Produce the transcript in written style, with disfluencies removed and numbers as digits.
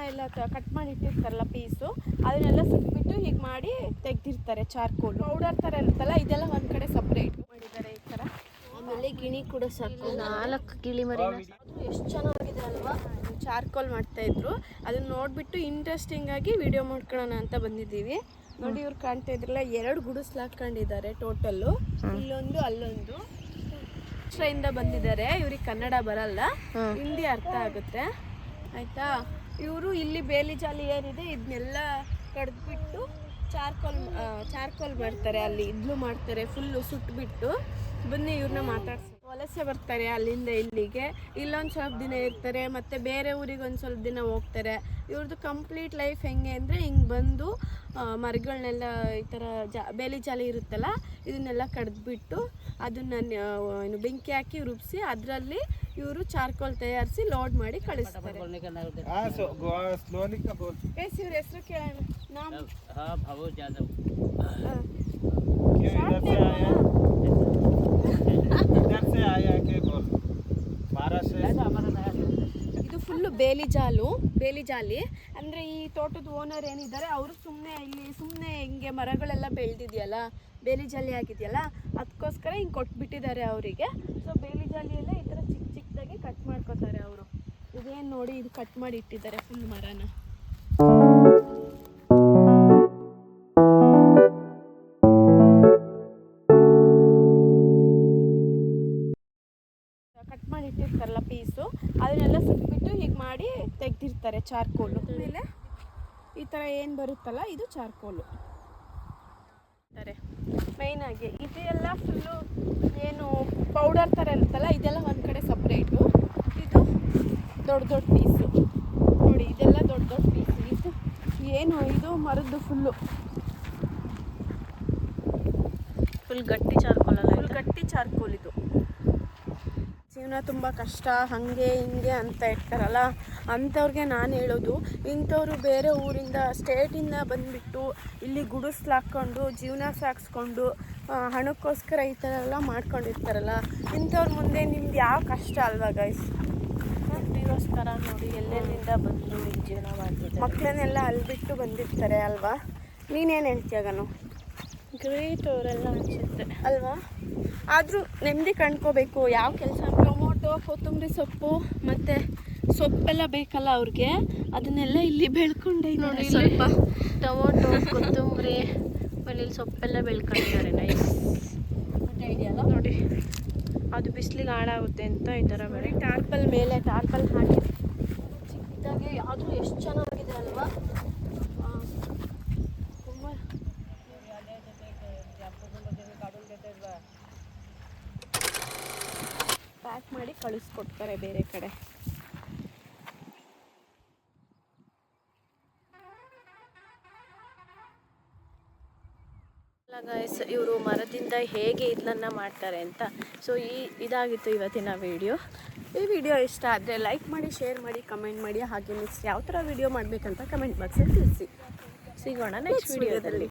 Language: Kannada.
ಎಲ್ಲ ಕಟ್ ಮಾಡಿ ಇಟ್ಟಿರ್ತಾರಲ್ಲ ಪೀಸು, ಅದನ್ನೆಲ್ಲ ಸುಟ್ಬಿಟ್ಟು ಹೀಗೆ ಮಾಡಿ ತೆಗ್ದಿರ್ತಾರೆ. ಚಾರ್ಕೋಲ್ ಪೌಡರ್ ಥರ ಇರುತ್ತಲ್ಲ, ಇದೆಲ್ಲ ಒಂದು ಕಡೆ ಸಪ್ರೇಟ್ ಮಾಡಿದ್ದಾರೆ ಈ ಥರ. ಆಮೇಲೆ ಗಿಣಿ ಕೂಡ ಸಾಕು, 4 ಗಿಳಿ ಮರಿ. ಎಷ್ಟು ಚೆನ್ನಾಗಿದೆ ಅಲ್ವಾ? ಚಾರ್ಕೋಲ್ ಮಾಡ್ತಾಯಿದ್ರು, ಅದನ್ನ ನೋಡಿಬಿಟ್ಟು ಇಂಟ್ರೆಸ್ಟಿಂಗ್ ಆಗಿ ವಿಡಿಯೋ ಮಾಡ್ಕೊಳ್ಳೋಣ ಅಂತ ಬಂದಿದ್ದೀವಿ. ನೋಡಿ, ಇವ್ರು ಕಾಣ್ತಾ ಇದ್ರಲ್ಲ, 2 ಗುಡಿಸ್ಲು ಹಾಕ್ಕೊಂಡಿದ್ದಾರೆ ಟೋಟಲ್ಲು, ಇಲ್ಲೊಂದು ಅಲ್ಲೊಂದು. ಇಂದ ಬಂದಿದ್ದಾರೆ, ಇವ್ರಿಗೆ ಕನ್ನಡ ಬರಲ್ಲ, ಹಿಂದಿ ಅರ್ಥ ಆಗುತ್ತೆ ಆಯ್ತಾ. ಇವರು ಇಲ್ಲಿ ಬೇಲಿ ಜಾಲಿ ಏನಿದೆ ಇದನ್ನೆಲ್ಲ ಕಡ್ದ್ಬಿಟ್ಟು ಚಾರ್ಕೋಲ್ ಮಾಡ್ತಾರೆ, ಅಲ್ಲಿ ಇದ್ಲು ಮಾಡ್ತಾರೆ ಫುಲ್ಲು ಸುಟ್ಬಿಟ್ಟು. ಬನ್ನಿ ಇವ್ರನ್ನ ಮಾತಾಡ್ಸಿ. ವಲಸೆ ಬರ್ತಾರೆ ಅಲ್ಲಿಂದ ಇಲ್ಲಿಗೆ, ಇಲ್ಲೊಂದು ಸ್ವಲ್ಪ ದಿನ ಇರ್ತಾರೆ, ಮತ್ತು ಬೇರೆ ಊರಿಗೆ ಒಂದು ಸ್ವಲ್ಪ ದಿನ ಹೋಗ್ತಾರೆ. ಇವ್ರದ್ದು ಕಂಪ್ಲೀಟ್ ಲೈಫ್ ಹೆಂಗೆ ಅಂದರೆ, ಹಿಂಗೆ ಬಂದು ಮರಗಳನ್ನೆಲ್ಲ ಈ ಥರ ಬೇಲಿ ಜಾಲಿ ಇರುತ್ತಲ್ಲ, ಇದನ್ನೆಲ್ಲ ಕಡ್ದ್ಬಿಟ್ಟು ಅದನ್ನು ಬೆಂಕಿ ಹಾಕಿ ರುಬ್ಬಿಸಿ ಅದರಲ್ಲಿ ಇವರು ಚಾರ್ಕೋಲ್ ತಯಾರಿಸಿ ಲೋಡ್ ಮಾಡಿ ಕಳಿಸ್ತಾರೆ. ಇವ್ರ ಹೆಸರು ಕೇಳೋಣ. ಇದು ಫುಲ್ಲು ಬೇಲಿ ಜಾಲಿ ಅಂದರೆ ಈ ತೋಟದ ಓನರ್ ಏನಿದ್ದಾರೆ ಅವರು ಸುಮ್ಮನೆ ಹಿಂಗೆ ಮರಗಳೆಲ್ಲ ಬೆಳೆದಿದೆಯಲ್ಲ, ಬೇಲಿ ಜಾಲಿ ಆಗಿದೆಯಲ್ಲ, ಅದಕ್ಕೋಸ್ಕರ ಹಿಂಗೆ ಕೊಟ್ಬಿಟ್ಟಿದ್ದಾರೆ ಅವರಿಗೆ. ಸೊ ಬೇಲಿ ಜಾಲಿಯೆಲ್ಲ ಈ ಥರ ಚಿಕ್ಕದಾಗಿ ಕಟ್ ಮಾಡ್ಕೋತಾರೆ ಅವರು. ಇದೇನು ನೋಡಿ, ಇದು ಕಟ್ ಮಾಡಿ ಇಟ್ಟಿದ್ದಾರೆ ಫುಲ್ ಮರನ. ಕಟ್ ಮಾಡಿ ಇಟ್ಟಿರ್ತಾರಲ್ಲ ಪೀಸು, ಅದನ್ನೆಲ್ಲ ಸುಟ್ಬಿಟ್ಟು ಹೀಗೆ ಮಾಡಿ ತೆಗ್ದಿರ್ತಾರೆ ಚಾರ್ಕೋಲು. ಆಮೇಲೆ ಈ ಥರ ಏನು ಬರುತ್ತಲ್ಲ, ಇದು ಚಾರ್ಕೋಲು ಮೇಯ್ನಾಗಿ. ಇದೆಲ್ಲ ಫುಲ್ಲು ಏನು ಪೌಡರ್ ಥರ ಇರುತ್ತಲ್ಲ, ಇದೆಲ್ಲ ಒಂದು ಕಡೆ ಸಪ್ರೇಟು. ಇದು ದೊಡ್ಡ ಪೀಸು ನೋಡಿ, ಇದೆಲ್ಲ ದೊಡ್ಡ ಪೀಸು. ಇದು ಏನು, ಇದು ಮರದ್ದು ಫುಲ್ ಗಟ್ಟಿ ಚಾರ್ಕೋಲ್, ಗಟ್ಟಿ ಚಾರ್ಕೋಲ್. ಇದು ಜೀವನ ತುಂಬ ಕಷ್ಟ, ಹಾಗೆ ಹಿಂಗೆ ಅಂತ ಇರ್ತಾರಲ್ಲ, ಅಂಥವ್ರಿಗೆ ನಾನು ಹೇಳೋದು, ಇಂಥವ್ರು ಬೇರೆ ಊರಿಂದ ಸ್ಟೇಟಿಂದ ಬಂದುಬಿಟ್ಟು ಇಲ್ಲಿ ಗುಡಿಸ್ಲು ಹಾಕ್ಕೊಂಡು ಜೀವನ ಸಾಗಿಸ್ಕೊಂಡು ಹಣಕ್ಕೋಸ್ಕರ ಈ ಥರ ಎಲ್ಲ ಮಾಡ್ಕೊಂಡಿರ್ತಾರಲ್ಲ, ಇಂಥವ್ರ ಮುಂದೆ ನಿಮ್ದು ಯಾವ ಕಷ್ಟ ಅಲ್ವಾ ಗೈಸ್? ದುಡ್ಡಿಗೋಸ್ಕರ ನೋಡಿ ಎಲ್ಲೆಲ್ಲಿಂದ ಬಂದು ಜೀವನ ಮಾಡ್ತಿದ್ದಾರೆ, ಮಕ್ಕಳನ್ನೆಲ್ಲ ಅಲ್ಲಿಬಿಟ್ಟು ಬಂದಿರ್ತಾರೆ ಅಲ್ವಾ? ನೀನೇನು ಹೇಳ್ತೀಯಾಗನು? ಗ್ರೇಟ್ ಅವರೆಲ್ಲ ಅನಿಸುತ್ತೆ ಅಲ್ವಾ? ಆದರೂ ನೆಮ್ಮದಿ ಕಂಡ್ಕೋಬೇಕು. ಯಾವ ಕೆಲಸ, ಟೊಮೊಟೊ, ಕೊತ್ತಂಬರಿ ಸೊಪ್ಪು ಮತ್ತು ಸೊಪ್ಪೆಲ್ಲ ಬೇಕಲ್ಲ ಅವ್ರಿಗೆ, ಅದನ್ನೆಲ್ಲ ಇಲ್ಲಿ ಬೆಳ್ಕೊಂಡೆ ನೋಡಿ. ಸ್ವಲ್ಪ ಟೊಮೊಟೊ, ಕೊತ್ತಂಬರಿ, ಆಮೇಲೆ ಇಲ್ಲಿ ಸೊಪ್ಪೆಲ್ಲ ಬೆಳ್ಕೊಂಡಿದ್ದಾರೆ. ನೈಸ್ ಇದೆಯಲ್ಲ ನೋಡಿ, ಅದು ಬಿಸಿಲಿಗೆ ಹಾಳಾಗುತ್ತೆ ಅಂತ ಈ ಥರ ಬೇರೆ ಟಾರ್ಪಲ್ ಮೇಲೆ ಟಾರ್ಪಲ್ ಹಾಕಿ ಚಿಕ್ಕದಾಗಿ. ಆದರೂ ಎಷ್ಟು ಚೆನ್ನಾಗಿದೆ ಅಲ್ವಾ? ಪ್ಯಾಕ್ ಮಾಡಿ ಕಳಿಸ್ಕೊಡ್ತಾರೆ ಬೇರೆ ಕಡೆ. ಗೈಸ್, ಇವರು ಮರದಿಂದ ಹೇಗೆ ಇದನ್ನ ಮಾಡ್ತಾರೆ ಅಂತ. ಸೊ ಇದಾಗಿತ್ತು ಇವತ್ತಿನ ವಿಡಿಯೋ. ಈ ವಿಡಿಯೋ ಇಷ್ಟ ಆದರೆ ಲೈಕ್ ಮಾಡಿ, ಶೇರ್ ಮಾಡಿ, ಕಮೆಂಟ್ ಮಾಡಿ. ಹಾಗೆ ನೆಕ್ಸ್ಟ್ ಯಾವ ಥರ ವಿಡಿಯೋ ಮಾಡಬೇಕಂತ ಕಮೆಂಟ್ ಬಾಕ್ಸಲ್ಲಿ ತಿಳಿಸಿ. ಸಿಗೋಣ ನೆಕ್ಸ್ಟ್ ವಿಡಿಯೋದಲ್ಲಿ.